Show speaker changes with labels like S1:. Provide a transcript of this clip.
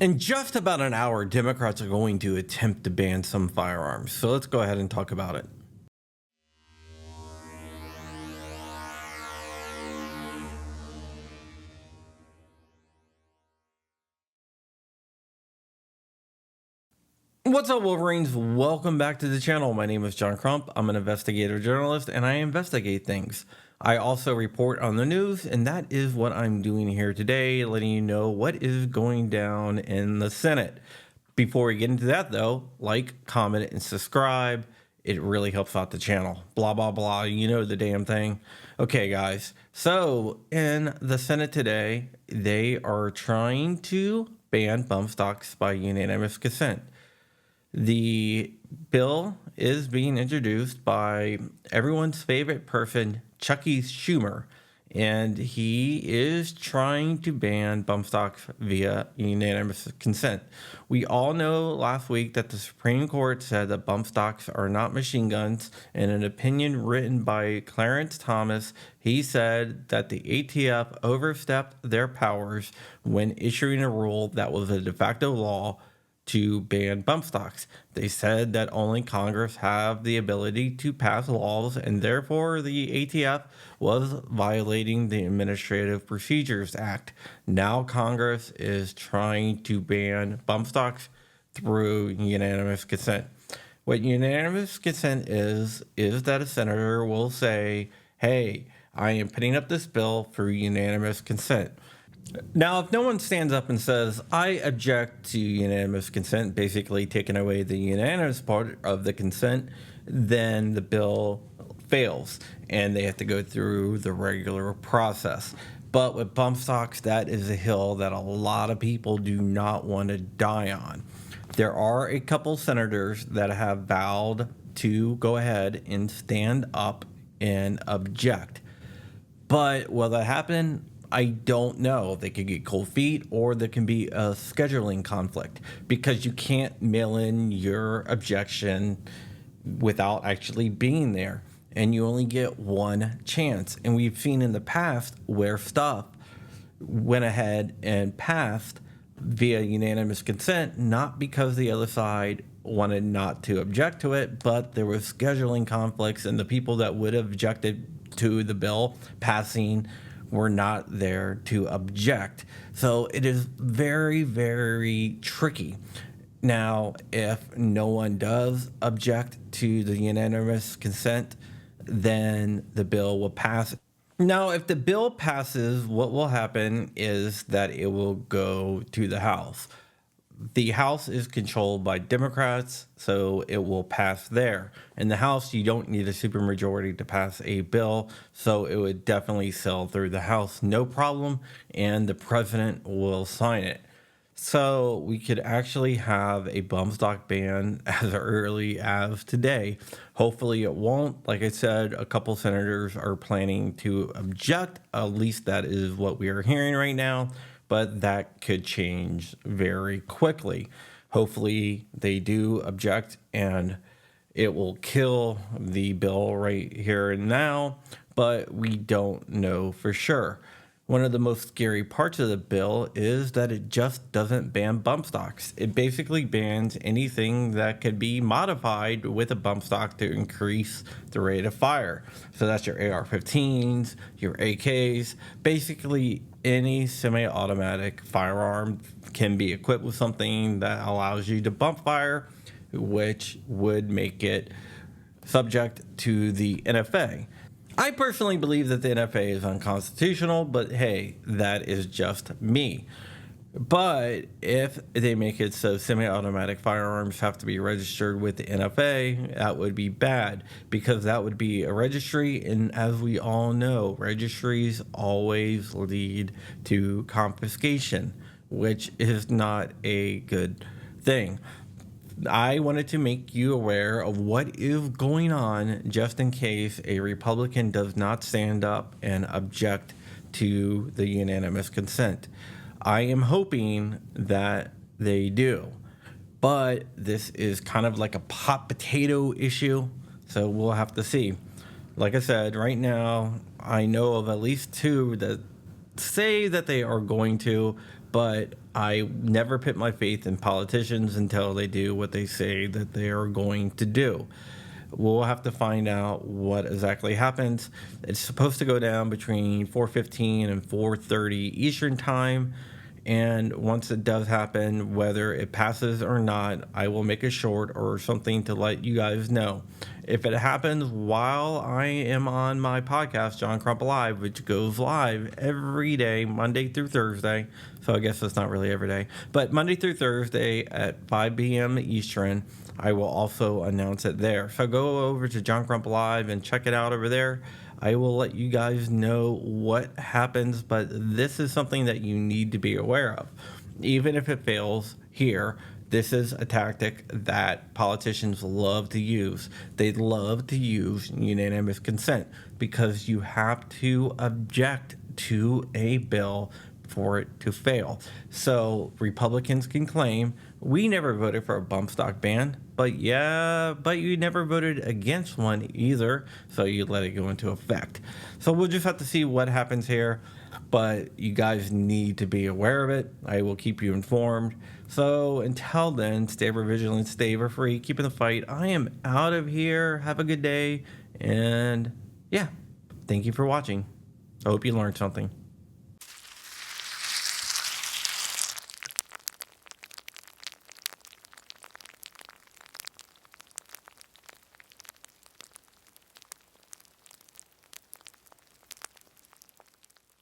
S1: In just about an hour, Democrats are going to attempt to ban some firearms. So let's go ahead and talk about it. What's up, Wolverines? Welcome back to the channel. My name is John Crump. I'm an investigative journalist and I investigate things. I also report on the news, and that is what I'm doing here today, letting you know what is going down in the Senate. Before we get into that, though, like, comment, and subscribe. It really helps out the channel. Blah, blah, blah. You know the damn thing. Okay, guys. So in the Senate today, they are trying to ban bump stocks by unanimous consent. The bill is being introduced by everyone's favorite person, Chucky Schumer, and he is trying to ban bump stocks via unanimous consent. We all know last week that the Supreme Court said that bump stocks are not machine guns. In an opinion written by Clarence Thomas, he said that the ATF overstepped their powers when issuing a rule that was a de facto law to ban bump stocks. They said that only Congress have the ability to pass laws, and therefore the ATF was violating the Administrative Procedures Act. Now Congress is trying to ban bump stocks through unanimous consent. What unanimous consent is that a senator will say, hey, I am putting up this bill for unanimous consent. Now, if no one stands up and says, I object to unanimous consent, basically taking away the unanimous part of the consent, then the bill fails and they have to go through the regular process. But with bump stocks, that is a hill that a lot of people do not want to die on. There are a couple senators that have vowed to go ahead and stand up and object. But will that happen? I don't know. They could get cold feet, or there can be a scheduling conflict because you can't mail in your objection without actually being there, and you only get one chance. And we've seen in the past where stuff went ahead and passed via unanimous consent, not because the other side wanted not to object to it, but there was scheduling conflicts, and the people that would have objected to the bill passing were not there to object. So it is very, very tricky. Now, if no one does object to the unanimous consent, then the bill will pass. Now, if the bill passes, what will happen is that it will go to the House. The House is controlled by Democrats, so it will pass there. In the House, you don't need a supermajority to pass a bill, so it would definitely sail through the House, no problem, and the president will sign it. So we could actually have a bump stock ban as early as today. Hopefully it won't. Like I said, a couple senators are planning to object. At least that is what we are hearing right now. But that could change very quickly. Hopefully they do object and it will kill the bill right here and now, but we don't know for sure. One of the most scary parts of the bill is that it just doesn't ban bump stocks. It basically bans anything that could be modified with a bump stock to increase the rate of fire. So that's your AR-15s, your AKs, basically any semi-automatic firearm can be equipped with something that allows you to bump fire, which would make it subject to the NFA. I personally believe that the NFA is unconstitutional, but hey, that is just me. But if they make it so semi-automatic firearms have to be registered with the NFA, that would be bad because that would be a registry. And as we all know, registries always lead to confiscation, which is not a good thing. I wanted to make you aware of what is going on just in case a Republican does not stand up and object to the unanimous consent. I am hoping that they do, but this is kind of like a hot potato issue, so we'll have to see. Like I said, right now, I know of at least two that say that they are going to, but I never put my faith in politicians until they do what they say that they are going to do. We'll have to find out what exactly happens. It's supposed to go down between 4:15 and 4:30 Eastern time. And once it does happen, whether it passes or not, I will make a short or something to let you guys know. If it happens while I am on my podcast, John Crump Live, which goes live every day, Monday through Thursday. So I guess it's not really every day, but Monday through Thursday at 5 p.m. Eastern, I will also announce it there. So go over to John Crump Live and check it out over there. I will let you guys know what happens, but this is something that you need to be aware of. Even if it fails here, this is a tactic that politicians love to use. They love to use unanimous consent because you have to object to a bill for it to fail. So Republicans can claim, we never voted for a bump stock ban, but you never voted against one either, so you let it go into effect. So we'll just have to see what happens here, but you guys need to be aware of it. I will keep you informed. So until then, stay ever vigilant, stay ever free, keeping the fight. I am out of here. Have a good day, and yeah, thank you for watching. I hope you learned something.